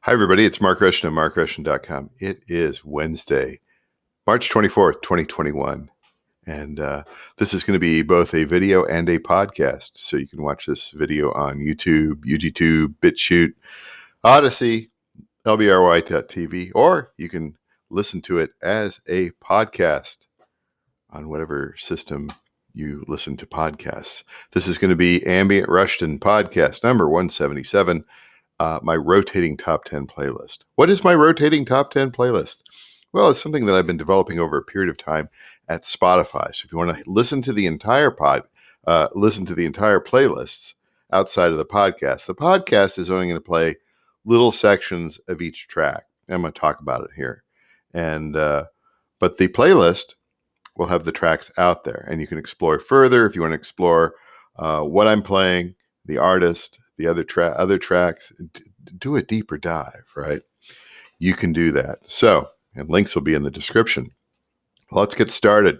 Hi, everybody. It's Mark Rushton of markrushton.com. It is Wednesday, March 24th, 2021. And this is going to be both a video and a podcast. So you can watch this video on YouTube, UGTube, BitChute, Odyssey, LBRY.TV, or you can listen to it as a podcast on whatever system you listen to podcasts. This is going to be Ambient Rushton podcast number 177. My rotating top 10 playlist. What is my rotating top 10 playlist? Well, it's something that I've been developing over a period of time at Spotify. So if you want to listen to the entire playlists outside of the podcast is only going to play little sections of each track. I'm going to talk about it here. But the playlist will have the tracks out there, and you can explore further if you want to explore what I'm playing, the artist, the other tracks, do a deeper dive, right? You can do that. So, and links will be in the description. Let's get started.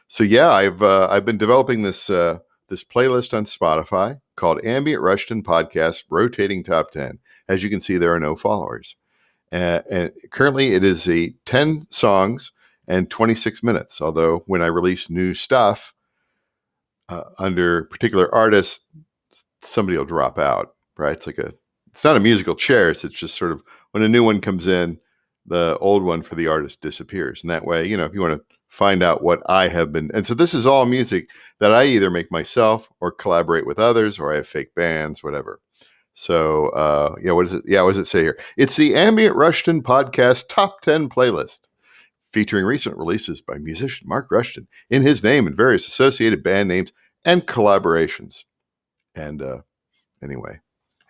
So yeah, I've been developing this playlist on Spotify called Ambient Rushton Podcast Rotating Top 10. As you can see, there are no followers. And currently it is 10 songs and 26 minutes. Although when I release new stuff under particular artists, somebody will drop out, right? It's not a musical chairs. It's just sort of when a new one comes in, the old one for the artist disappears. And that way, if you want to find out what I have been, and so this is all music that I either make myself or collaborate with others, or I have fake bands, whatever. So, what is it? Yeah, what does it say here? It's the Ambient Rushton Podcast Top 10 playlist, featuring recent releases by musician Mark Rushton in his name and various associated band names and collaborations. And anyway,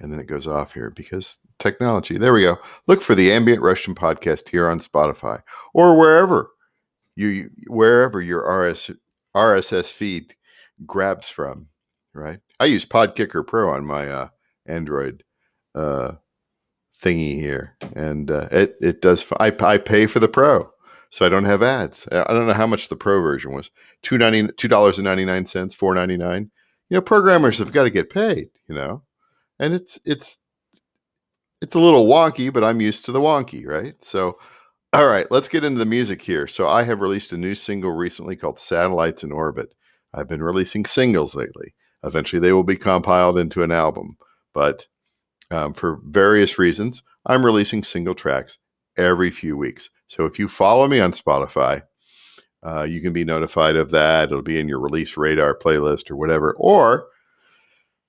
and then it goes off here because technology. There we go. Look for the Ambient Rushton podcast here on Spotify or wherever your RSS feed grabs from. Right. I use Podkicker Pro on my Android thingy here, and it does. I pay for the Pro, so I don't have ads. I don't know how much the Pro version was. $2.99, $4.99. Programmers have got to get paid. And it's a little wonky, but I'm used to the wonky, right? So, all right, let's get into the music here. So I have released a new single recently called Satellites in Orbit. I've been releasing singles lately. Eventually they will be compiled into an album, but for various reasons, I'm releasing single tracks every few weeks. So if you follow me on Spotify, you can be notified of that. It'll be in your release radar playlist or whatever. Or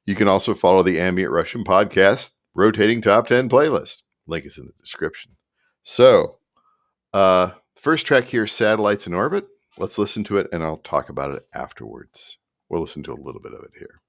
you can also follow the Ambient Rushton Podcast Rotating Top 10 playlist. Link is in the description. So, first track here, Satellites in Orbit. Let's listen to it, and I'll talk about it afterwards. We'll listen to a little bit of it here.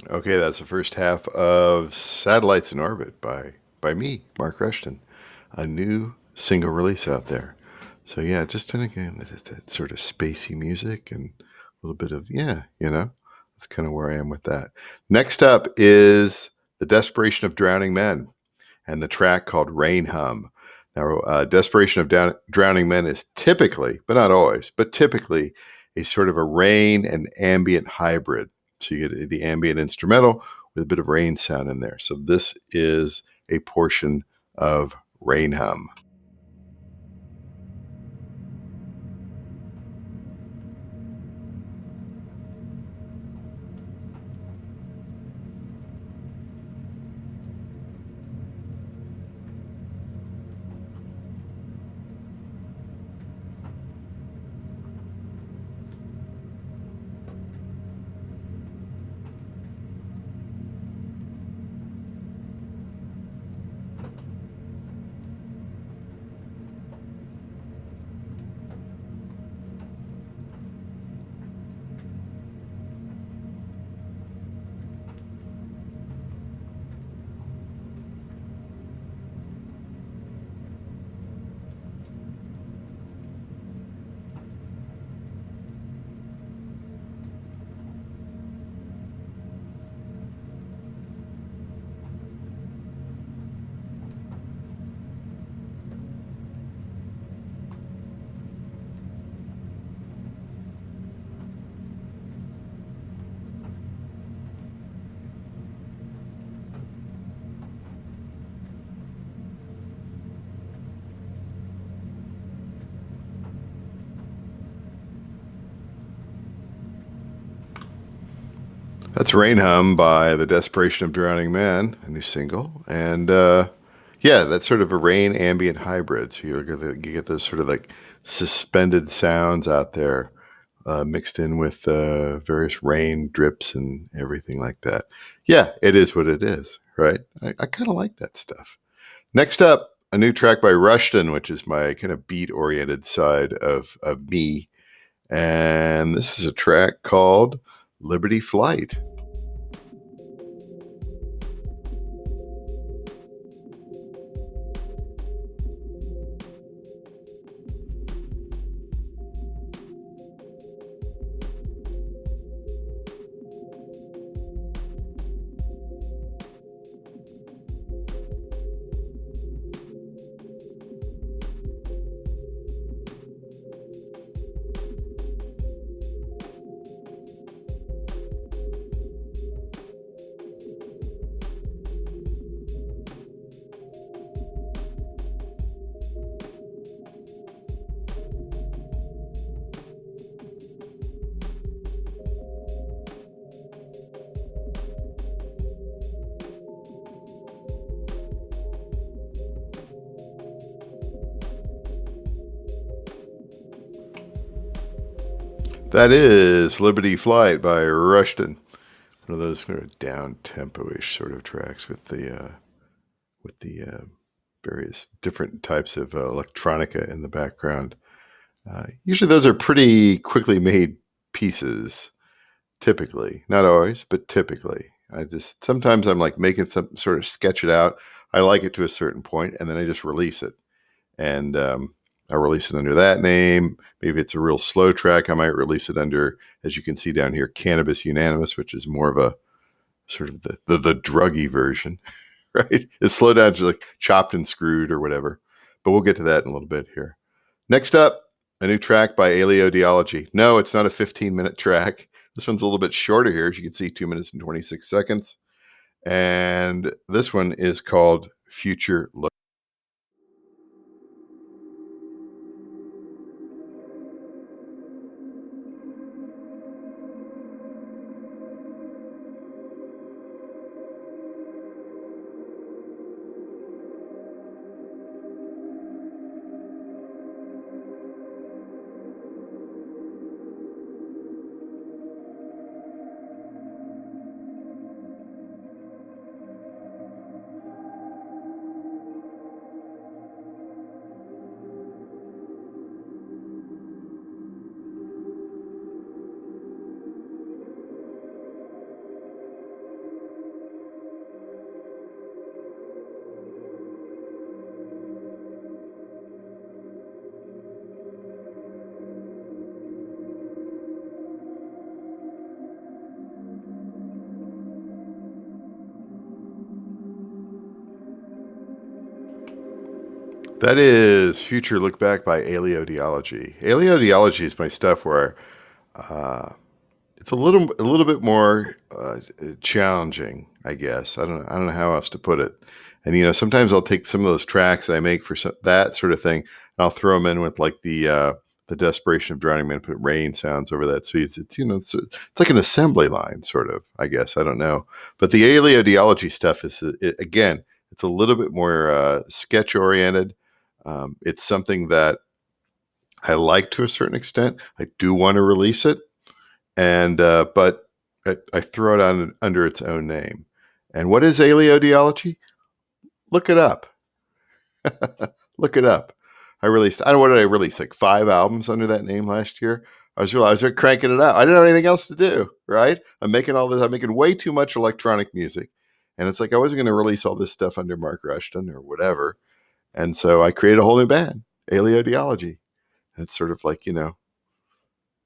Okay, that's the first half of Satellites in Orbit by me, Mark Rushton, a new single release out there. So yeah, just again that sort of spacey music and a little bit of That's kind of where I am with that. Next up is The Desperation of Drowning Men and the track called Rain Hum. Now, Desperation of Drowning Men is typically, but not always, but typically a sort of a rain and ambient hybrid. So you get the ambient instrumental with a bit of rain sound in there. So this is a portion of Rain Hum. That's Rain Hum by The Desperation of Drowning Men, a new single. And yeah, that's sort of a rain ambient hybrid. So you get those sort of like suspended sounds out there mixed in with various rain drips and everything like that. Yeah, it is what it is, right? I kind of like that stuff. Next up, a new track by Rushton, which is my kind of beat oriented side of me. And this is a track called Liberty Flight. That is Liberty Flight by Rushton. One of those sort of down tempo-ish sort of tracks with the various different types of electronica in the background. Usually those are pretty quickly made pieces, typically. Not always, but typically. Sometimes I'm like making some sort of sketch it out. I like it to a certain point, and then I just release it. And I release it under that name. Maybe it's a real slow track. I might release it under, as you can see down here, Cannabis Unanimous, which is more of a sort of the druggy version, right? It's slowed down to like chopped and screwed or whatever. But we'll get to that in a little bit here. Next up, a new track by Aleodiology. No, it's not a 15-minute track. This one's a little bit shorter here. As you can see, 2 minutes and 26 seconds. And this one is called Future Look. That is Future Look Back by Aleodiology. Aleodiology is my stuff where uh, it's a little bit more challenging, I guess. I don't know how else to put it. And sometimes I'll take some of those tracks that I make for that sort of thing, and I'll throw them in with like the Desperation of Drowning Men, put rain sounds over that. So it's like an assembly line, sort of. I guess I don't know, but the Aleodiology stuff is again, it's a little bit more sketch oriented. It's something that I like to a certain extent. I do want to release it, and but I throw it on under its own name. And what is aleodiology? Look it up. Look it up. I don't know, what did I release? Like 5 albums under that name last year. I was cranking it out. I didn't have anything else to do, right? I'm making all this. I'm making way too much electronic music, and it's like I wasn't going to release all this stuff under Mark Rushton or whatever. And so I created a whole new band, Aleodiology. And it's sort of like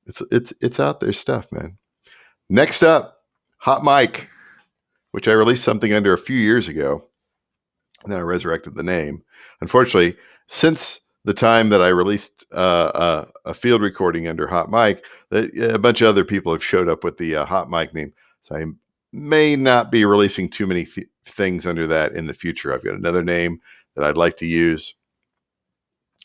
it's out there stuff, man. Next up, Hot Mic, which I released something under a few years ago, and then I resurrected the name. Unfortunately, since the time that I released a field recording under Hot Mic, a bunch of other people have showed up with the Hot Mic name. So I may not be releasing too many things under that in the future. I've got another name that I'd like to use.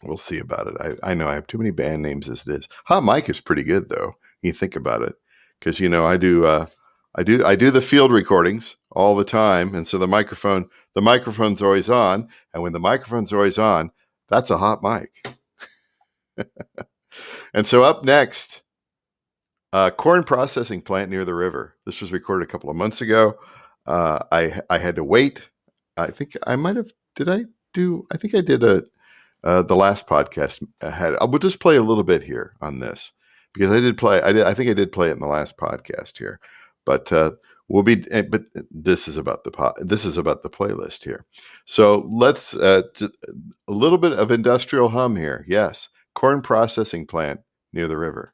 We'll see about it. I know I have too many band names as it is. Hot Mic is pretty good though. You think about it, because I do the field recordings all the time, and so the microphone's always on, and when the microphone's always on, that's a hot mic. And so up next, corn processing plant near the river. This was recorded a couple of months ago. I had to wait. I think I might have. Did I do? I think I did the last podcast had. I will just play a little bit here on this because I did play. I think I did play it in the last podcast here, but But this is about this is about the playlist here. So let's a little bit of industrial hum here. Yes, corn processing plant near the river.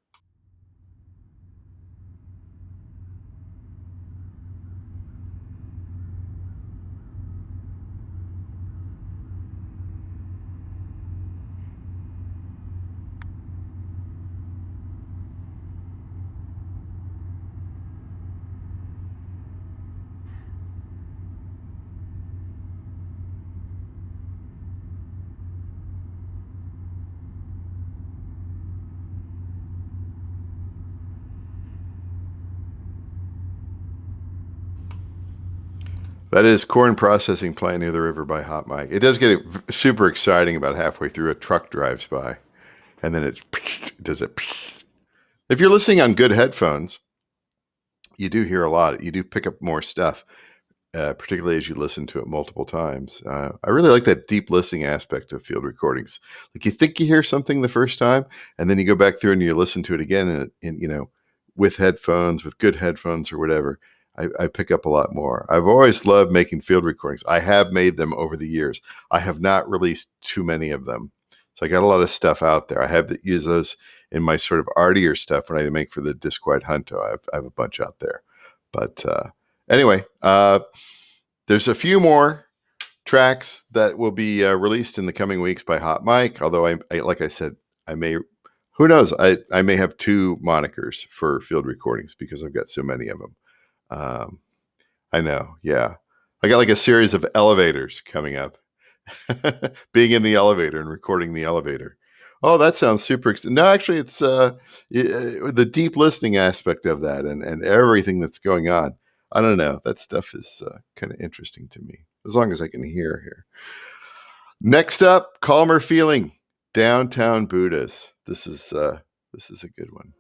That is corn processing plant near the river by Hot Mike. It does get super exciting about halfway through. A truck drives by, and then it does it. If you're listening on good headphones, you do hear a lot. You do pick up more stuff, particularly as you listen to it multiple times. I really like that deep listening aspect of field recordings. Like you think you hear something the first time, and then you go back through and you listen to it again, and with headphones, with good headphones or whatever. I pick up a lot more. I've always loved making field recordings. I have made them over the years. I have not released too many of them. So I got a lot of stuff out there. I have to use those in my sort of artier stuff when I make for the Disquiet Hunto. I have a bunch out there. But anyway, there's a few more tracks that will be released in the coming weeks by Hot Mike. Although like I said, who knows? I may have two monikers for field recordings because I've got so many of them. I know. Yeah. I got like a series of elevators coming up, being in the elevator and recording the elevator. Oh, that sounds super. No, actually it's, the deep listening aspect of that and everything that's going on. I don't know. That stuff is kind of interesting to me as long as I can hear here. Next up, Calmer Feeling, Downtown Buddhas. This is a good one.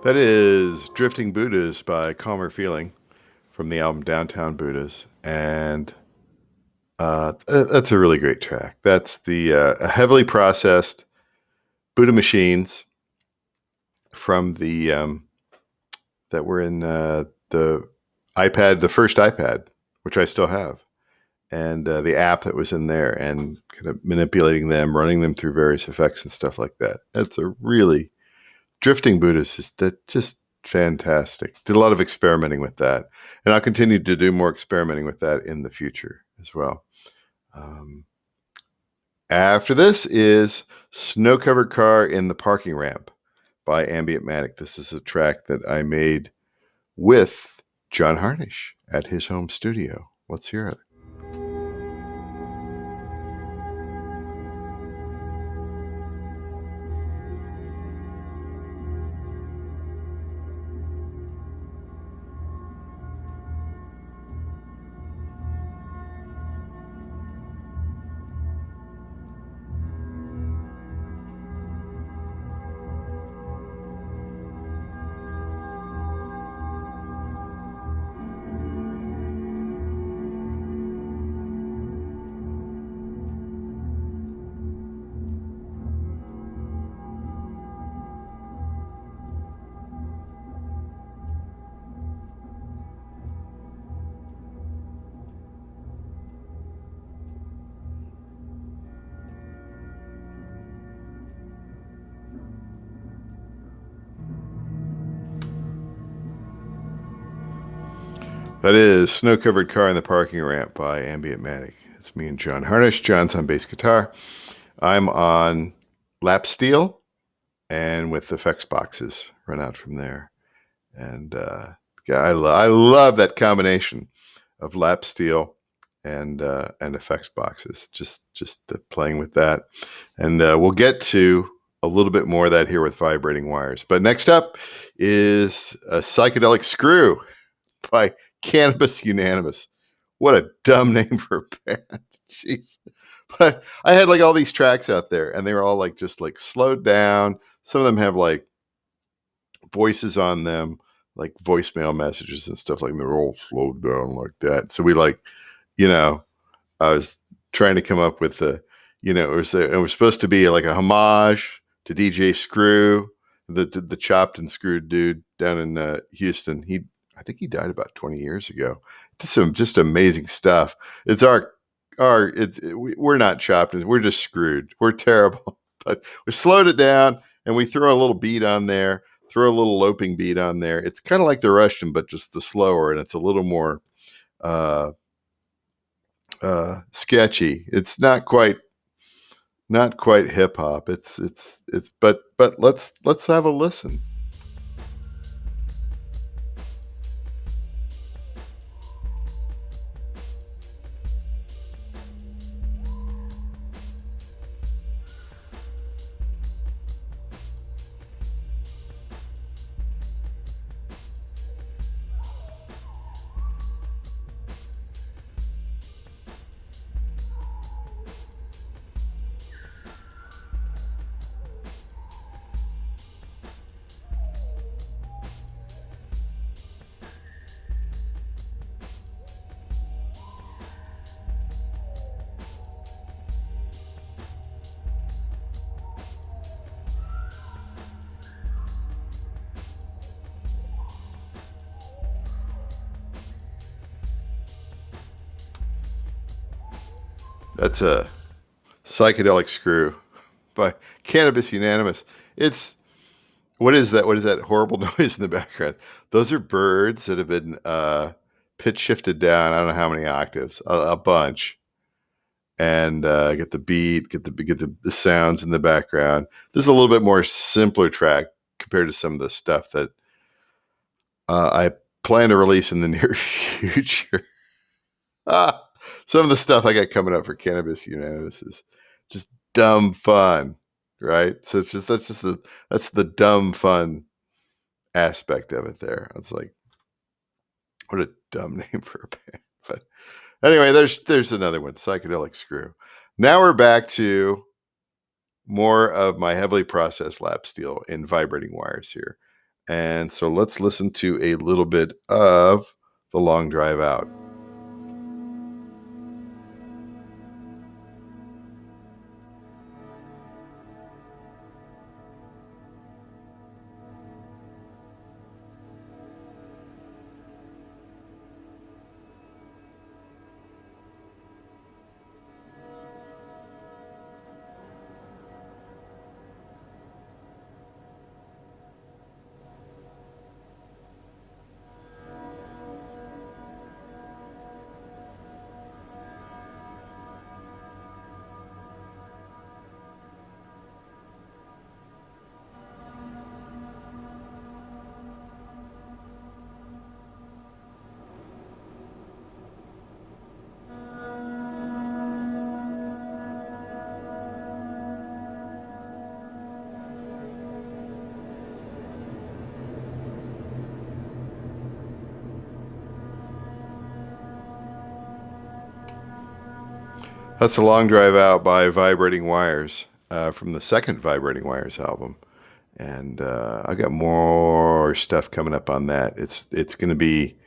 That is Drifting Buddhas by Calmer Feeling from the album Downtown Buddhas. And that's a really great track. That's the heavily processed Buddha machines from the that were in the iPad, the first iPad, which I still have, and the app that was in there, and kind of manipulating them, running them through various effects and stuff like that. That's a really Drifting Buddhist is that just fantastic. Did a lot of experimenting with that, and I'll continue to do more experimenting with that in the future as well. After this is Snow Covered Car in the Parking Ramp by Ambient Rushton. This is a track that I made with John Harnish at his home studio. Let's hear it. That is Snow Covered Car in the Parking Ramp by Ambient Rushton. It's me and John Harnish. John's on bass guitar. I'm on lap steel and with effects boxes run out from there. And I love that combination of lap steel and effects boxes. Just the playing with that. And we'll get to a little bit more of that here with vibrating wires. But next up is a Psychedelic Screw by Cannabis Unanimous. What a dumb name for a band. Jeez. But I had like all these tracks out there, and they were all like just like slowed down. Some of them have like voices on them, like voicemail messages and stuff like that. They're all slowed down like that. So we like, I was trying to come up with the, it was supposed to be like a homage to DJ Screw, the chopped and screwed dude down in Houston. I think he died about 20 years ago. Just amazing stuff. It's we're not chopped, we're just screwed. We're terrible, but we slowed it down and we throw a little beat on there, throw a little loping beat on there. It's kind of like the Rushton, but just the slower, and it's a little more sketchy. It's not quite hip hop. But let's have a listen. That's a Psychedelic Screw by Cannabis Unanimous. What is that? What is that horrible noise in the background? Those are birds that have been pitch shifted down. I don't know how many octaves, a bunch, and get the beat, get the sounds in the background. This is a little bit more simpler track compared to some of the stuff that I plan to release in the near future. Some of the stuff I got coming up for Cannabis Unanimous is just dumb fun, right? So that's the dumb fun aspect of it there. I was like, what a dumb name for a band. But anyway, there's another one, Psychedelic Screw. Now we're back to more of my heavily processed lap steel in vibrating wires here. And so let's listen to a little bit of The Long Drive Out. That's The Long Drive Out by Vibrating Wires from the second Vibrating Wires album. And I got more stuff coming up on that. It's going to be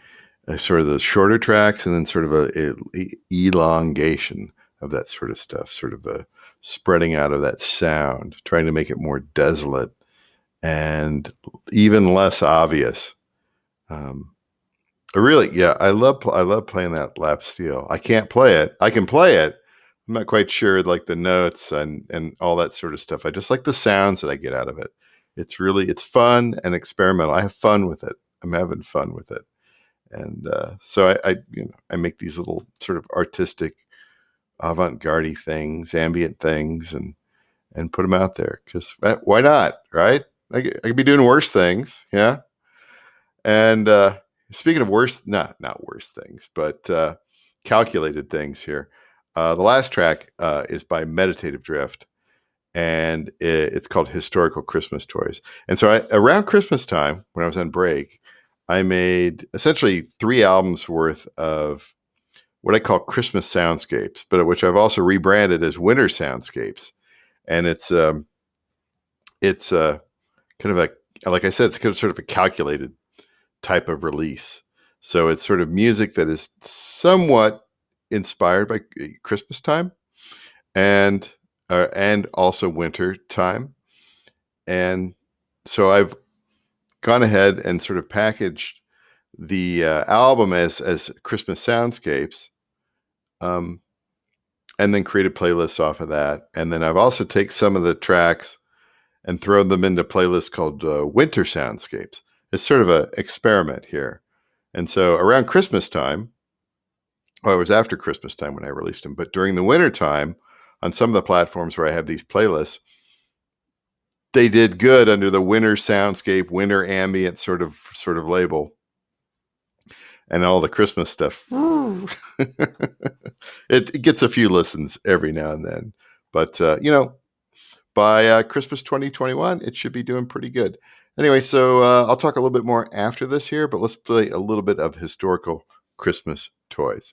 sort of the shorter tracks and then sort of a elongation of that sort of stuff, sort of a spreading out of that sound, trying to make it more desolate and even less obvious. I love playing that lap steel. I can't play it. I can play it. I'm not quite sure like the notes and all that sort of stuff. I just like the sounds that I get out of it. It's fun and experimental. I have fun with it. I'm having fun with it. And so I make these little sort of artistic avant-garde things, ambient things, and put them out there because why not, right? I could be doing worse things, yeah. And speaking of worse, not worse things, but calculated things here. The last track is by Meditative Drift, and it's called Historical Christmas Toys. And so around Christmas time, when I was on break, I made essentially 3 albums worth of what I call Christmas soundscapes, but which I've also rebranded as Winter Soundscapes. And it's kind of a, like I said, it's kind of sort of a calculated type of release. So it's sort of music that is somewhat inspired by Christmas time and also winter time. And so I've gone ahead and sort of packaged the album as Christmas soundscapes, and then created playlists off of that. And then I've also taken some of the tracks and thrown them into playlists called Winter Soundscapes. It's sort of an experiment here. And so around Christmas time, well, it was after Christmas time when I released them, but during the winter time, on some of the platforms where I have these playlists, they did good under the winter soundscape, winter ambient sort of label. And all the Christmas stuff, it gets a few listens every now and then. But, by Christmas 2021, it should be doing pretty good. Anyway, so I'll talk a little bit more after this here, but let's play a little bit of historical Christmas toys.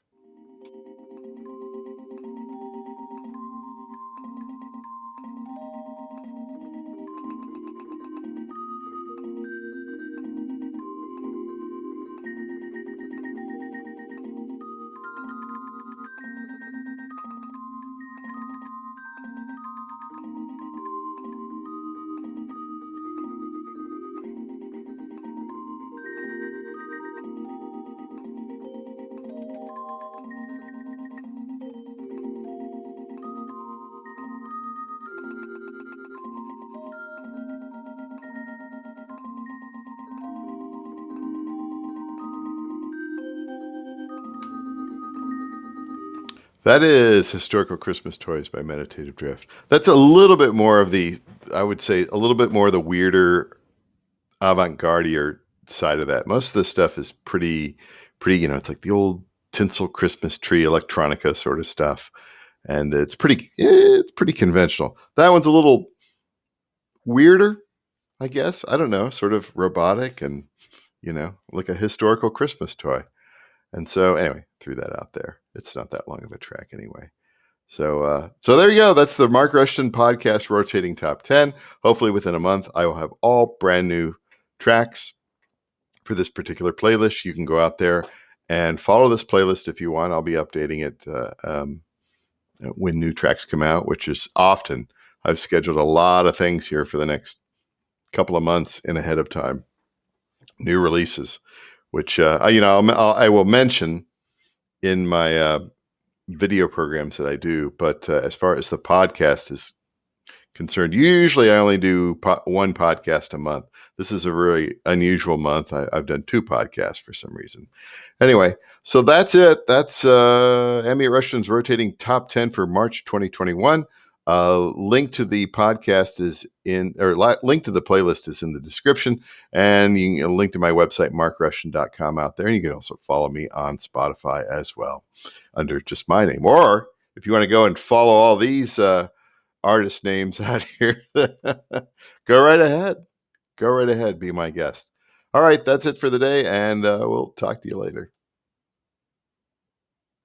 That is Historical Christmas Toys by Meditative Drift. That's a little bit more of the, I would say, a little bit more of the weirder, avant-garde side of that. Most of the stuff is pretty, it's like the old tinsel Christmas tree electronica sort of stuff. And it's pretty conventional. That one's a little weirder, I guess. I don't know, sort of robotic and, like a historical Christmas toy. And so anyway, threw that out there. It's not that long of a track anyway. So there you go. That's the Mark Rushton podcast rotating top 10. Hopefully within a month, I will have all brand new tracks for this particular playlist. You can go out there and follow this playlist if you want. I'll be updating it when new tracks come out, which is often. I've scheduled a lot of things here for the next couple of months in ahead of time. New releases, which I will mention in my video programs that I do. But as far as the podcast is concerned, usually I only do one podcast a month. This is a really unusual month. I've done 2 podcasts for some reason. Anyway, so that's it. That's Ambient Rushton's rotating top 10 for March 2021. Link to the podcast is link to the playlist is in the description, and you can link to my website, markrushton.com out there. And you can also follow me on Spotify as well under just my name. Or if you want to go and follow all these artist names out here, go right ahead. Go right ahead. Be my guest. All right. That's it for the day. And we'll talk to you later.